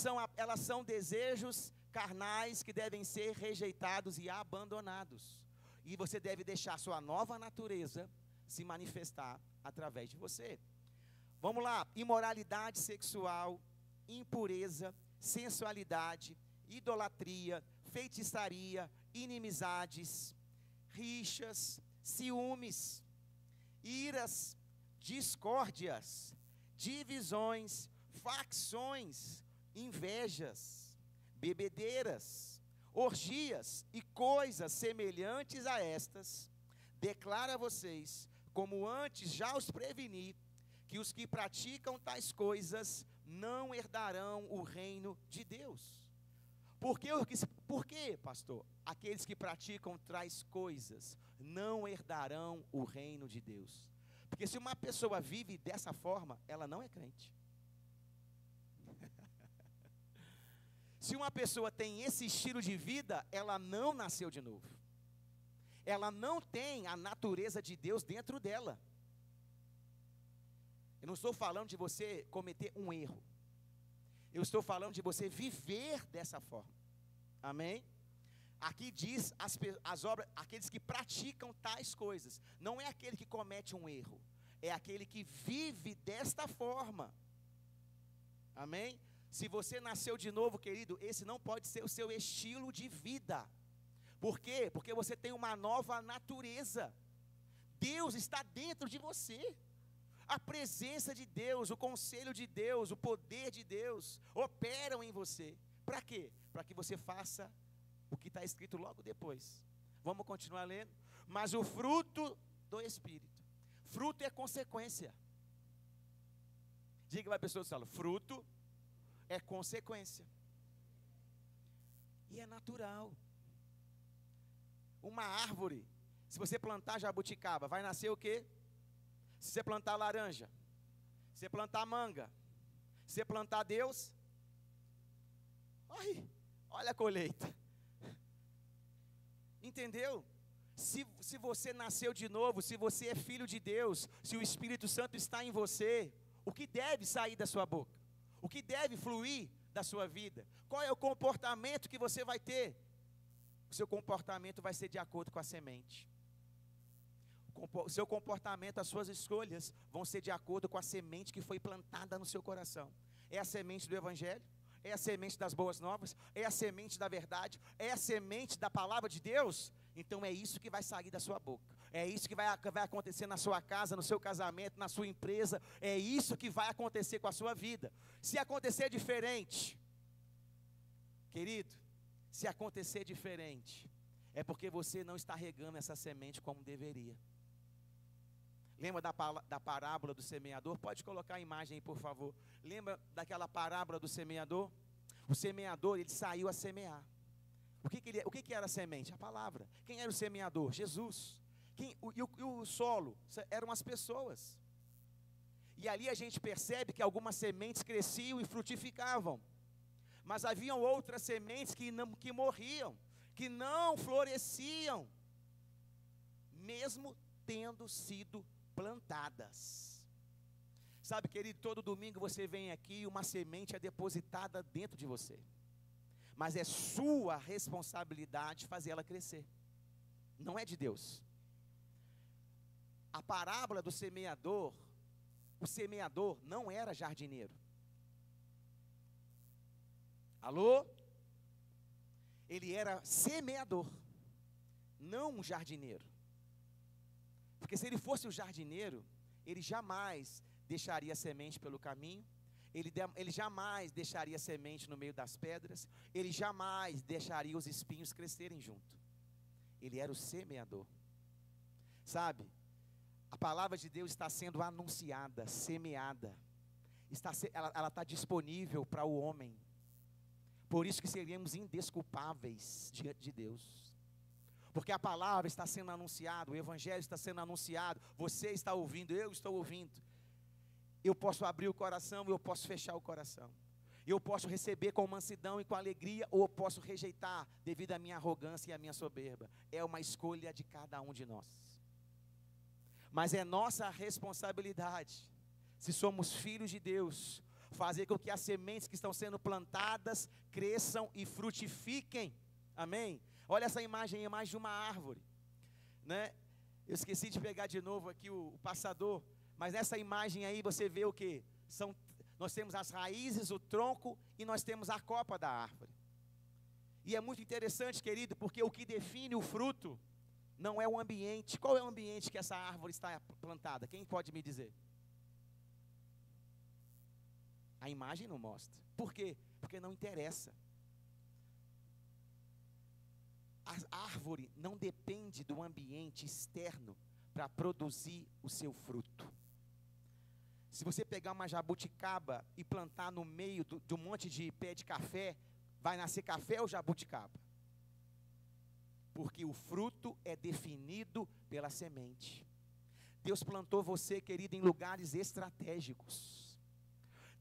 são desejos carnais que devem ser rejeitados e abandonados. E você deve deixar a sua nova natureza se manifestar através de você. Vamos lá, imoralidade sexual, impureza, sensualidade, idolatria, feitiçaria, inimizades, rixas, ciúmes, iras, discórdias, divisões, facções, invejas, bebedeiras, orgias e coisas semelhantes a estas, declara a vocês, como antes já os preveni, que os que praticam tais coisas não herdarão o reino de Deus. Por quê, pastor? Aqueles que praticam tais coisas não herdarão o reino de Deus. Porque se uma pessoa vive dessa forma, ela não é crente. Se uma pessoa tem esse estilo de vida, ela não nasceu de novo. Ela não tem a natureza de Deus dentro dela. Eu não estou falando de você cometer um erro. Eu estou falando de você viver dessa forma. Amém? Aqui diz as obras, aqueles que praticam tais coisas. Não é aquele que comete um erro. É aquele que vive desta forma. Amém? Se você nasceu de novo, querido, esse não pode ser o seu estilo de vida. Por quê? Porque você tem uma nova natureza. Deus está dentro de você. A presença de Deus, o conselho de Deus, o poder de Deus operam em você. Para quê? Para que você faça o que está escrito logo depois. Vamos continuar lendo? Mas o fruto do Espírito. Fruto é consequência. Diga para a pessoa do salão, fruto é consequência. E é natural. Uma árvore, se você plantar jabuticaba, vai nascer o quê? Se você plantar laranja, se você plantar manga, se você plantar Deus, olha a colheita. Entendeu? Se você nasceu de novo, se você é filho de Deus, se o Espírito Santo está em você, o que deve sair da sua boca? O que deve fluir da sua vida? Qual é o comportamento que você vai ter? O seu comportamento vai ser de acordo com a semente. O seu comportamento, as suas escolhas vão ser de acordo com a semente que foi plantada no seu coração. É a semente do Evangelho? É a semente das boas novas? É a semente da verdade? É a semente da palavra de Deus? Então é isso que vai sair da sua boca. É isso que vai acontecer na sua casa, no seu casamento, na sua empresa. É isso que vai acontecer com a sua vida. Se acontecer diferente, querido, se acontecer diferente, é porque você não está regando essa semente como deveria. Lembra da parábola do semeador? Pode colocar a imagem aí, por favor. Lembra daquela parábola do semeador? O semeador, ele saiu a semear. O que era a semente? A palavra. Quem era o semeador? Jesus. O solo? Eram as pessoas. E ali a gente percebe que algumas sementes cresciam e frutificavam. Mas haviam outras sementes que morriam, que não floresciam, mesmo tendo sido plantadas. Sabe, querido, todo domingo você vem aqui e uma semente é depositada dentro de você. Mas é sua responsabilidade fazer ela crescer. Não é de Deus. A parábola do semeador, o semeador não era jardineiro. Alô? Ele era semeador, não um jardineiro. Porque se ele fosse o jardineiro, ele jamais deixaria a semente pelo caminho, ele jamais deixaria a semente no meio das pedras, ele jamais deixaria os espinhos crescerem junto. Ele era o semeador. Sabe, a palavra de Deus está sendo anunciada, semeada, ela está disponível para o homem. Por isso que seríamos indesculpáveis diante de Deus. Porque a palavra está sendo anunciada, o Evangelho está sendo anunciado, você está ouvindo, eu estou ouvindo. Eu posso abrir o coração, eu posso fechar o coração. Eu posso receber com mansidão e com alegria, ou eu posso rejeitar devido à minha arrogância e à minha soberba. É uma escolha de cada um de nós. Mas é nossa responsabilidade, se somos filhos de Deus, fazer com que as sementes que estão sendo plantadas cresçam e frutifiquem. Amém? Olha essa imagem, a imagem de uma árvore, né? Eu esqueci de pegar de novo aqui o passador, mas nessa imagem aí você vê o que? Nós temos as raízes, o tronco e nós temos a copa da árvore. E é muito interessante, querido, porque o que define o fruto não é o ambiente. Qual é o ambiente que essa árvore está plantada? Quem pode me dizer? A imagem não mostra. Por quê? Porque não interessa. A árvore não depende do ambiente externo para produzir o seu fruto. Se você pegar uma jabuticaba e plantar no meio de um monte de pé de café, vai nascer café ou jabuticaba? Porque o fruto é definido pela semente. Deus plantou você, querido, em lugares estratégicos.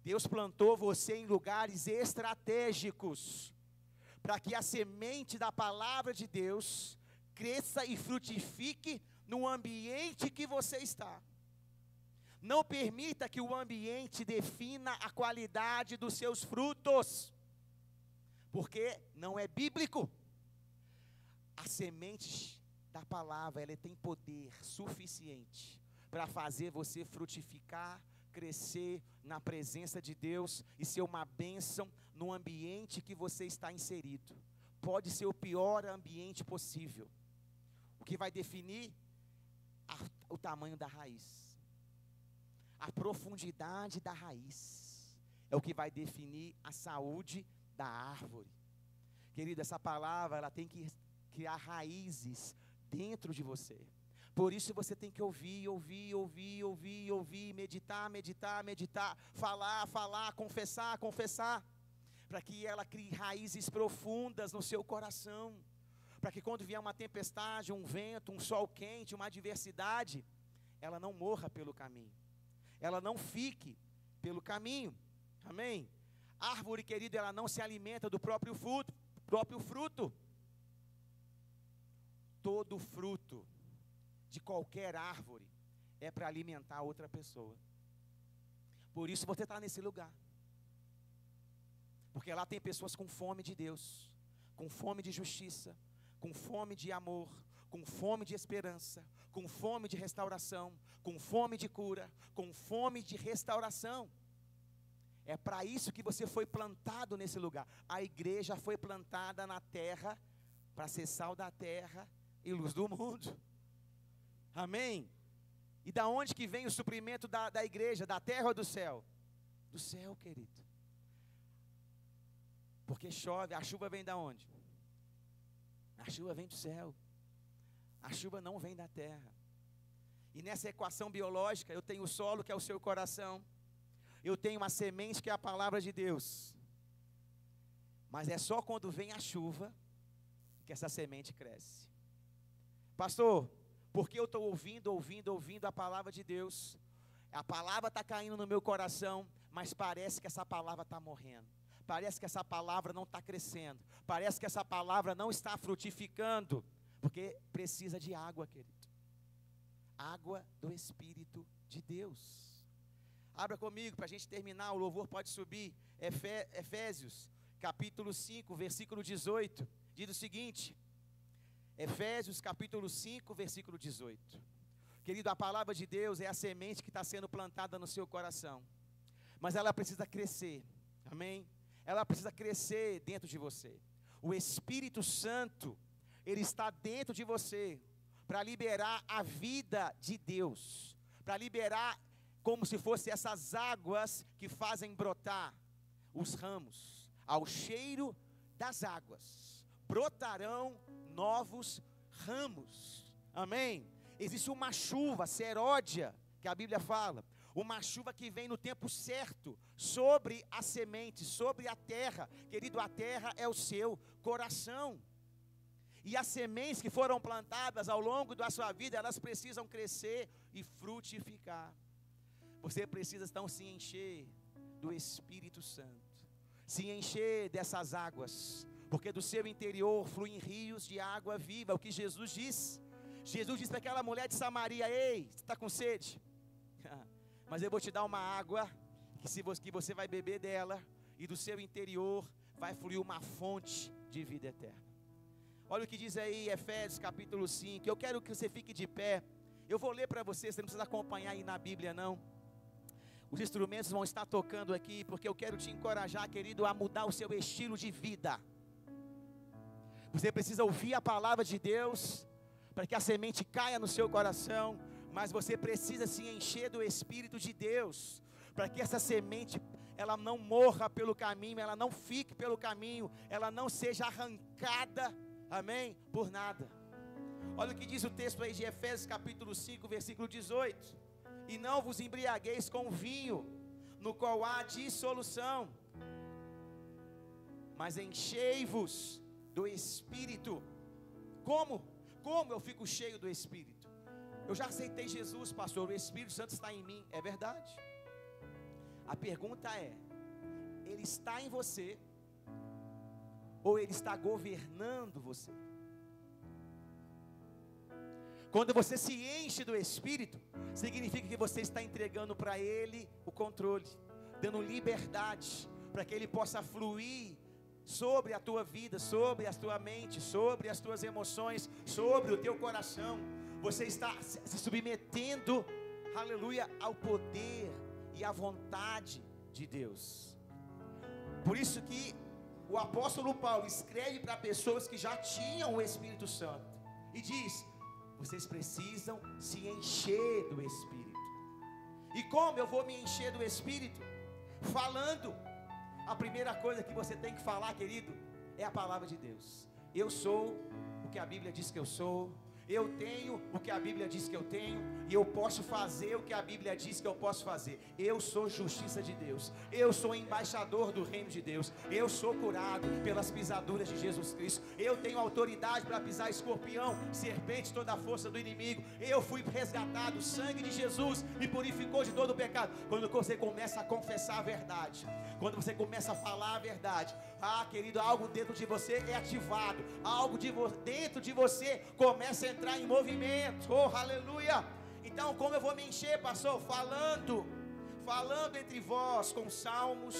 Deus plantou você em lugares estratégicos, para que a semente da palavra de Deus cresça e frutifique no ambiente que você está. Não permita que o ambiente defina a qualidade dos seus frutos, porque não é bíblico. A semente da palavra, ela tem poder suficiente para fazer você frutificar, crescer na presença de Deus e ser uma bênção no ambiente que você está inserido. Pode ser o pior ambiente possível. O que vai definir o tamanho da raiz, a profundidade da raiz, é o que vai definir a saúde da árvore. Querido, essa palavra, ela tem que criar raízes dentro de você. Por isso você tem que ouvir, meditar, falar, confessar, para que ela crie raízes profundas no seu coração, para que quando vier uma tempestade, um vento, um sol quente, uma adversidade, ela não morra pelo caminho, ela não fique pelo caminho. Amém? A árvore, querido, ela não se alimenta do próprio fruto. Todo fruto de qualquer árvore é para alimentar outra pessoa. Por isso você está nesse lugar, porque lá tem pessoas com fome de Deus, com fome de justiça, com fome de amor, com fome de esperança, com fome de restauração, com fome de cura, com fome de restauração. É para isso que você foi plantado nesse lugar. A igreja foi plantada na terra para ser sal da terra e luz do mundo. Amém? E da onde que vem o suprimento da igreja? Da terra ou do céu? Do céu, querido. Porque chove, a chuva vem da onde? A chuva vem do céu. A chuva não vem da terra. E nessa equação biológica, eu tenho o solo, que é o seu coração. Eu tenho uma semente, que é a palavra de Deus. Mas é só quando vem a chuva que essa semente cresce. Pastor, porque eu estou ouvindo a palavra de Deus, a palavra está caindo no meu coração, mas parece que essa palavra está morrendo, parece que essa palavra não está crescendo, parece que essa palavra não está frutificando, porque precisa de água, querido, água do Espírito de Deus. Abra comigo para a gente terminar, o louvor pode subir. Efésios capítulo 5, versículo 18, diz o seguinte, Efésios capítulo 5, versículo 18. Querido, a palavra de Deus é a semente que está sendo plantada no seu coração, mas ela precisa crescer, amém? Ela precisa crescer dentro de você. O Espírito Santo, ele está dentro de você, para liberar a vida de Deus, para liberar como se fossem essas águas que fazem brotar os ramos. Ao cheiro das águas brotarão novos ramos. Amém? Existe uma chuva seródia, que a Bíblia fala, uma chuva que vem no tempo certo sobre a semente, sobre a terra. Querido, a terra é o seu coração. E as sementes que foram plantadas ao longo da sua vida, elas precisam crescer e frutificar. Você precisa então se encher do Espírito Santo, se encher dessas águas, porque do seu interior fluem rios de água viva. O que Jesus disse? Jesus disse para aquela mulher de Samaria: ei, você está com sede? Mas eu vou te dar uma água, que você vai beber dela, e do seu interior vai fluir uma fonte de vida eterna. Olha o que diz aí Efésios capítulo 5, eu quero que você fique de pé, eu vou ler para você não precisa acompanhar aí na Bíblia não. Os instrumentos vão estar tocando aqui, porque eu quero te encorajar, querido, a mudar o seu estilo de vida. Você precisa ouvir a palavra de Deus, para que a semente caia no seu coração, mas você precisa se encher do Espírito de Deus, para que essa semente, ela não morra pelo caminho, ela não fique pelo caminho, ela não seja arrancada, amém, por nada. Olha o que diz o texto aí de Efésios capítulo 5, versículo 18. E não vos embriagueis com vinho, no qual há dissolução, mas enchei-vos do Espírito. Como eu fico cheio do Espírito? Eu já aceitei Jesus, pastor, o Espírito Santo está em mim, é verdade. A pergunta é, ele está em você, ou ele está governando você? Quando você se enche do Espírito, significa que você está entregando para Ele o controle, dando liberdade, para que Ele possa fluir sobre a tua vida, sobre a tua mente, sobre as tuas emoções, sobre o teu coração. Você está se submetendo, aleluia, ao poder e e a vontade de Deus. Por isso que o apóstolo Paulo escreve para pessoas que já tinham o Espírito Santo e diz: vocês precisam se encher do Espírito. E como eu vou me encher do Espírito? Falando. A primeira coisa que você tem que falar, querido, é a palavra de Deus. Eu sou o que a Bíblia diz que eu sou. Eu tenho o que a Bíblia diz que eu tenho, e eu posso fazer o que a Bíblia diz que eu posso fazer. Eu sou justiça de Deus, eu sou embaixador do reino de Deus, eu sou curado pelas pisaduras de Jesus Cristo, eu tenho autoridade para pisar escorpião, serpente, toda a força do inimigo. Eu fui resgatado, o sangue de Jesus me purificou de todo o pecado. Quando você começa a confessar a verdade, quando você começa a falar a verdade, querido, algo dentro de você é ativado, algo dentro de você começa a entrar em movimento. Oh, aleluia! Então, como eu vou me encher, pastor? Falando entre vós com salmos,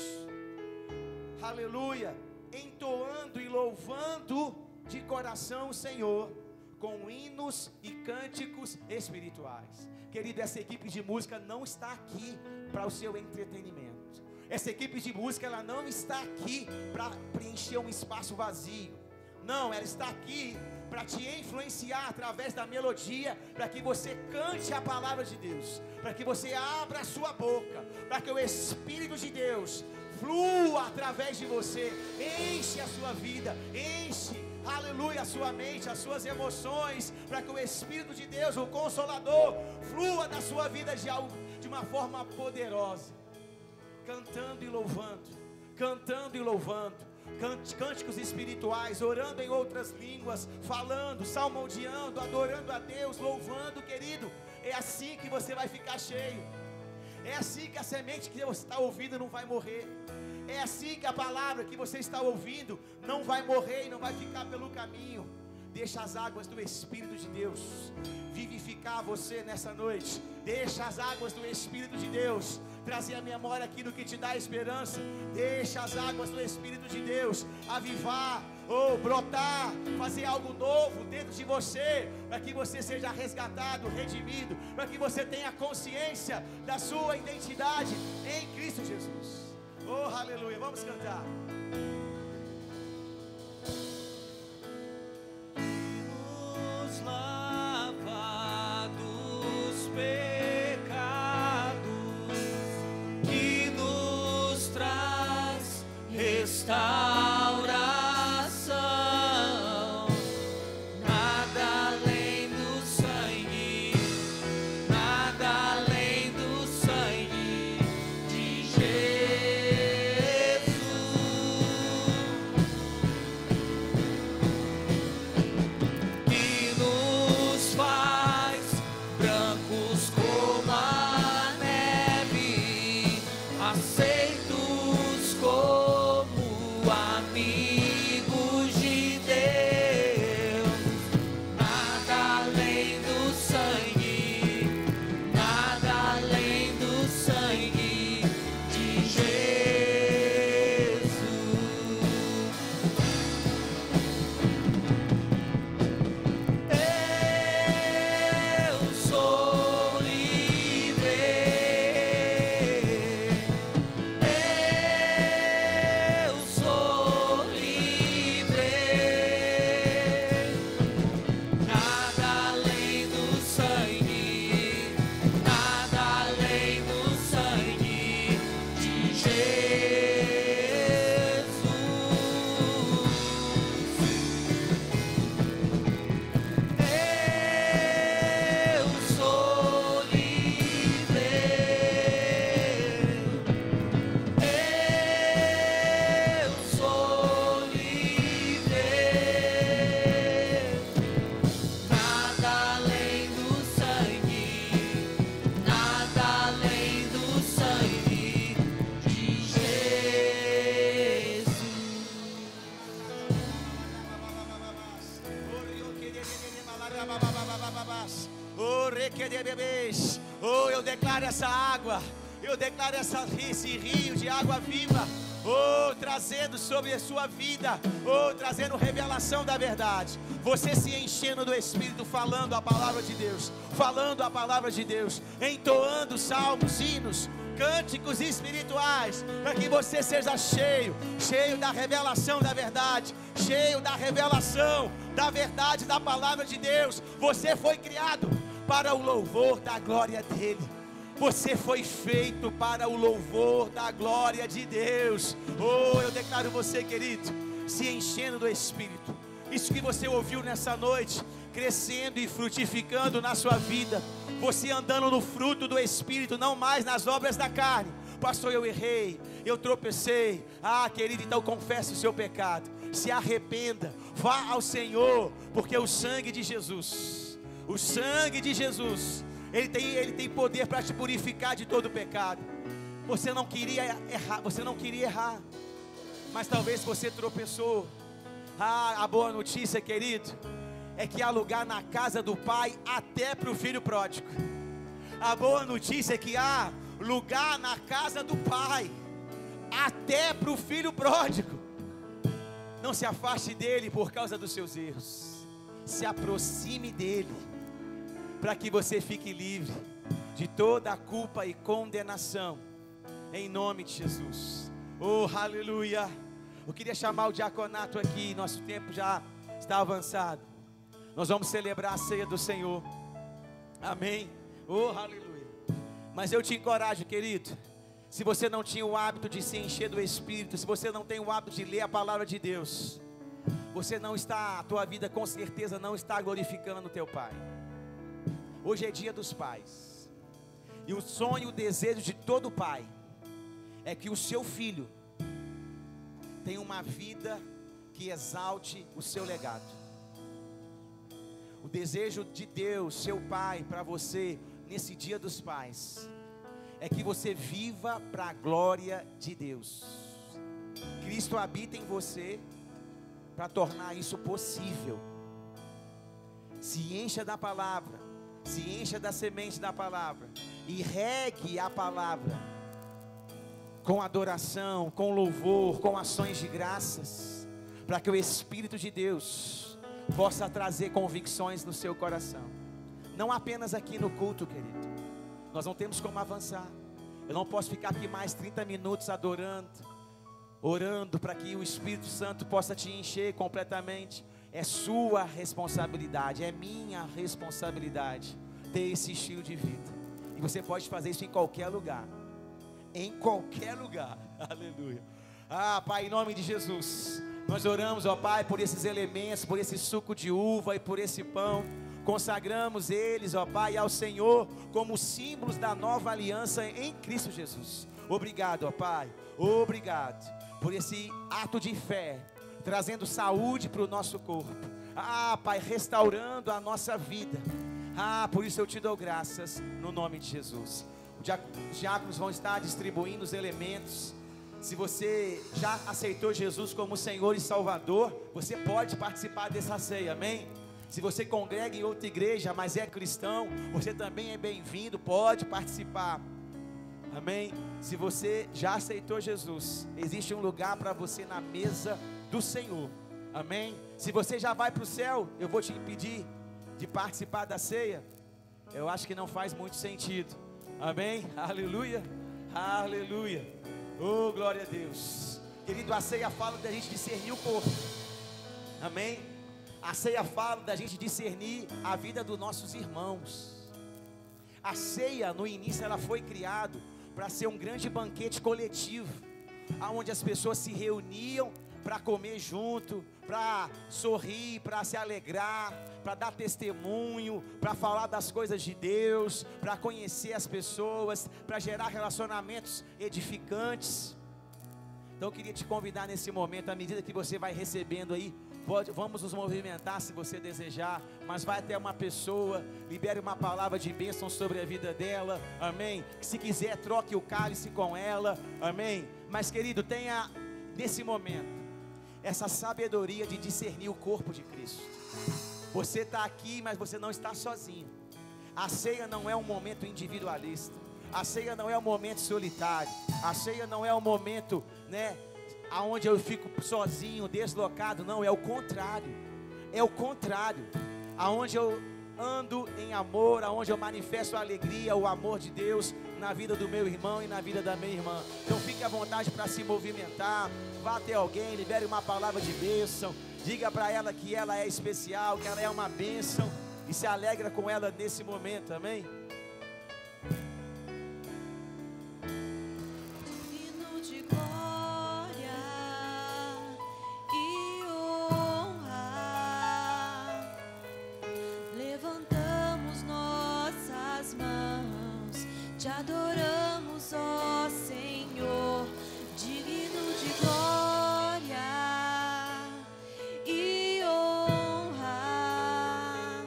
aleluia, entoando e louvando de coração o Senhor, com hinos e cânticos espirituais. Querido, essa equipe de música não está aqui para o seu entretenimento. Essa equipe de música, ela não está aqui para preencher um espaço vazio. Não, ela está aqui para te influenciar através da melodia, para que você cante a palavra de Deus, para que você abra a sua boca, para que o Espírito de Deus flua através de você, enche a sua vida, enche, aleluia, a sua mente, as suas emoções, para que o Espírito de Deus, o Consolador, flua na sua vida de uma forma poderosa, cantando e louvando, cânticos espirituais, orando em outras línguas, falando, salmodiando, adorando a Deus, louvando, querido. É assim que você vai ficar cheio. É assim que a semente que você está ouvindo não vai morrer. É assim que a palavra que você está ouvindo não vai morrer e não vai ficar pelo caminho. Deixa as águas do Espírito de Deus vivificar você nessa noite. Deixa as águas do Espírito de Deus trazer a memória aquilo que te dá esperança. Deixa as águas do Espírito de Deus avivar, ou brotar, fazer algo novo dentro de você, para que você seja resgatado, redimido, para que você tenha consciência da sua identidade em Cristo Jesus. Oh, aleluia, vamos cantar. Restauração, nada além do sangue, nada além do sangue de Jesus, que nos faz brancos como a neve, aceitos como amigos de Deus. Nada além do sangue, nada além do sangue de Jesus. Eu sou livre. Eu sou livre. Nada além do sangue, nada além do sangue de Jesus. Eu sou livre. Eu sou livre. Nada além do sangue, nada além do sangue de Jesus. Oh, eu declaro essa água, eu declaro esse rio de água viva, oh, trazendo sobre a sua vida, oh, trazendo revelação da verdade. Você se enchendo do Espírito, falando a palavra de Deus, entoando salmos, hinos, cânticos espirituais, para que você seja cheio da revelação da verdade, cheio da revelação da verdade da palavra de Deus. Você foi criado para o louvor da glória dele. Você foi feito para o louvor da glória de Deus. Oh, eu declaro você, querido, se enchendo do Espírito. Isso que você ouviu nessa noite, crescendo e frutificando na sua vida. Você andando no fruto do Espírito, não mais nas obras da carne. Pastor, eu errei, eu tropecei. Ah, querido, então confesse o seu pecado. Se arrependa, vá ao Senhor, porque o sangue de Jesus, Ele tem poder para te purificar de todo pecado. Você não queria errar, mas talvez você tropeçou. A boa notícia, querido, é que há lugar na casa do Pai até para o filho pródigo. A boa notícia é que há lugar na casa do Pai até para o filho pródigo. Não se afaste dele por causa dos seus erros. Se aproxime dele, para que você fique livre de toda a culpa e condenação, em nome de Jesus. Oh, aleluia. Eu queria chamar o diaconato aqui, nosso tempo já está avançado. Nós vamos celebrar a ceia do Senhor, amém. Oh, aleluia. Mas eu te encorajo, querido, se você não tinha o hábito de se encher do Espírito, se você não tem o hábito de ler a palavra de Deus, a tua vida com certeza não está glorificando o teu Pai. Hoje é dia dos pais, e o sonho, o desejo de todo pai é que o seu filho tenha uma vida que exalte o seu legado. O desejo de Deus, seu Pai, para você nesse dia dos pais é que você viva para a glória de Deus. Cristo habita em você para tornar isso possível. Se encha da palavra, se encha da semente da palavra e regue a palavra com adoração, com louvor, com ações de graças, para que o Espírito de Deus possa trazer convicções no seu coração. Não apenas aqui no culto, querido. Nós não temos como avançar. Eu não posso ficar aqui mais 30 minutos adorando, orando para que o Espírito Santo possa te encher completamente. É sua responsabilidade, é minha responsabilidade ter esse estilo de vida. E você pode fazer isso em qualquer lugar. Em qualquer lugar. Aleluia. Ah, Pai, em nome de Jesus, nós oramos, ó Pai, por esses elementos, por esse suco de uva e por esse pão. Consagramos eles, ó Pai, ao Senhor como símbolos da nova aliança em Cristo Jesus. Obrigado, ó Pai, obrigado por esse ato de fé, trazendo saúde para o nosso corpo. Ah, Pai, restaurando a nossa vida. Ah, por isso eu te dou graças no nome de Jesus. Os diáconos vão estar distribuindo os elementos. Se você já aceitou Jesus como Senhor e Salvador, você pode participar dessa ceia, amém? Se você congrega em outra igreja, mas é cristão, você também é bem-vindo, pode participar, amém? Se você já aceitou Jesus, existe um lugar para você na mesa do Senhor, amém? Se você já vai para o céu, eu vou te impedir de participar da ceia. Eu acho que não faz muito sentido, amém? Aleluia, aleluia. Oh, glória a Deus. Querido, a ceia fala da gente discernir o corpo, amém? A ceia fala da gente discernir a vida dos nossos irmãos. A ceia, no início, ela foi criada para ser um grande banquete coletivo, onde as pessoas se reuniam para comer junto, para sorrir, para se alegrar, para dar testemunho, para falar das coisas de Deus, para conhecer as pessoas, para gerar relacionamentos edificantes. Então eu queria te convidar nesse momento, à medida que você vai recebendo aí, vamos nos movimentar se você desejar, mas vai até uma pessoa, libere uma palavra de bênção sobre a vida dela, amém? Se quiser, troque o cálice com ela, amém? Mas querido, tenha nesse momento essa sabedoria de discernir o corpo de Cristo. Você está aqui, mas você não está sozinho. A ceia não é um momento individualista, a ceia não é um momento solitário, a ceia não é um momento, aonde eu fico sozinho, deslocado. Não, é o contrário, aonde eu ando em amor, aonde eu manifesto a alegria, o amor de Deus na vida do meu irmão e na vida da minha irmã. Então fique à vontade para se movimentar, vá até alguém, libere uma palavra de bênção, diga para ela que ela é especial, que ela é uma bênção, e se alegra com ela nesse momento, amém? Digno de glória e honra, levantamos nossas mãos, te adoramos, ó Senhor. Digno de glória e honra,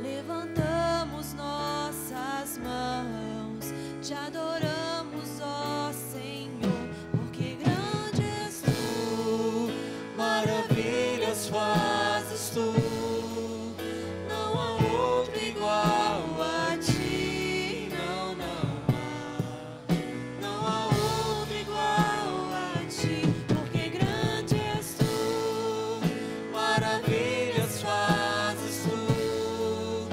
levantamos nossas mãos, te adoramos, ó Senhor, porque grande és tu, maravilhas fazes tu, não há outro igual a ti, não, não há outro igual a ti, porque grande és tu, maravilhas fazes tu,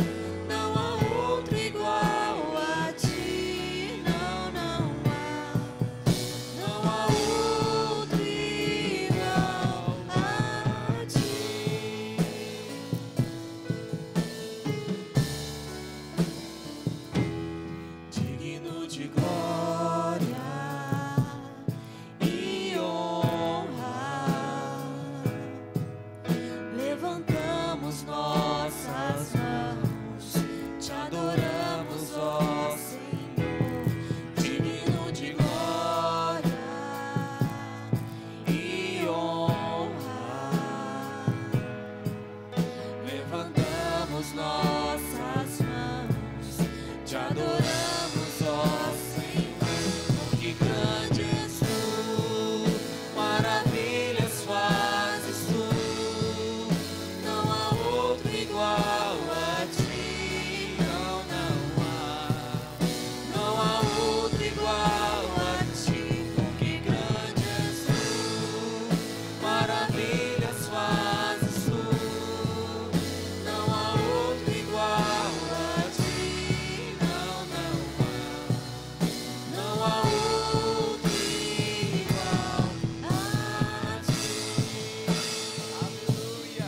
não há outro igual a ti, não, não há outro igual a ti. Digno de glória e honra, levantamos nossas mãos, te adoramos, ó Senhor. Digno de glória e honra, levantamos nossas mãos, te adoramos, ó Senhor, porque grande és tu, maravilhas fazes tu, não há outro igual a ti, não, não há outro igual a ti, porque grande és tu, maravilhas fazes tu, não há outro igual a ti, não há outro igual a ti. Aleluia,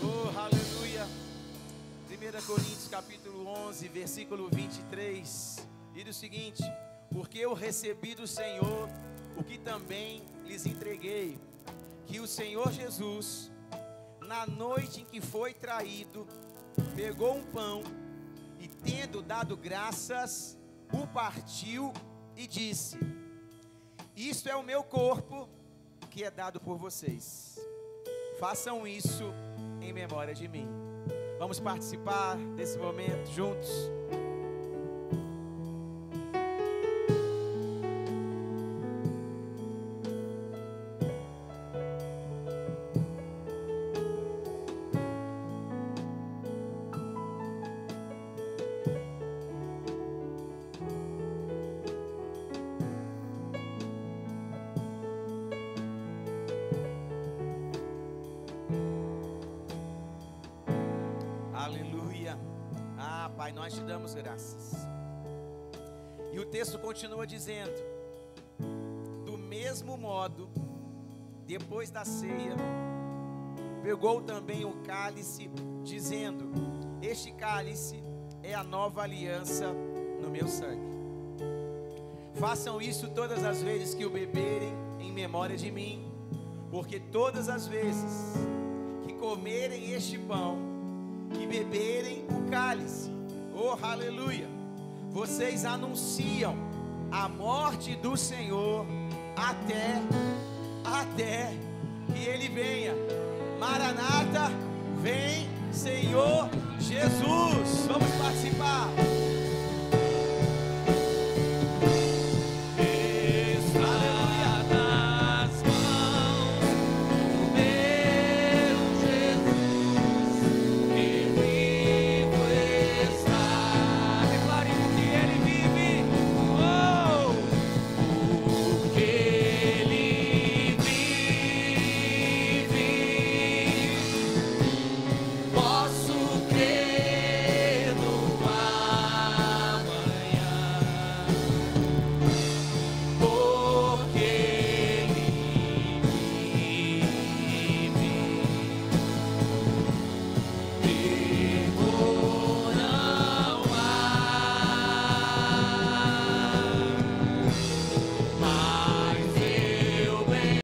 oh aleluia. 1 Coríntios capítulo 11, versículo 23, diz o seguinte: porque eu recebi do Senhor o que também lhes entreguei, que o Senhor Jesus, na noite em que foi traído, pegou um pão e, tendo dado graças, o partiu e disse: isto é o meu corpo que é dado por vocês. Façam isso em memória de mim. Vamos participar desse momento juntos. Aleluia. Ah, Pai, nós te damos graças. E o texto continua dizendo: do mesmo modo, depois da ceia, pegou também o cálice, dizendo: este cálice é a nova aliança no meu sangue. Façam isso todas as vezes que o beberem em memória de mim, porque todas as vezes que comerem este pão e beberem o cálice, oh aleluia, vocês anunciam a morte do Senhor até que Ele venha. Maranata.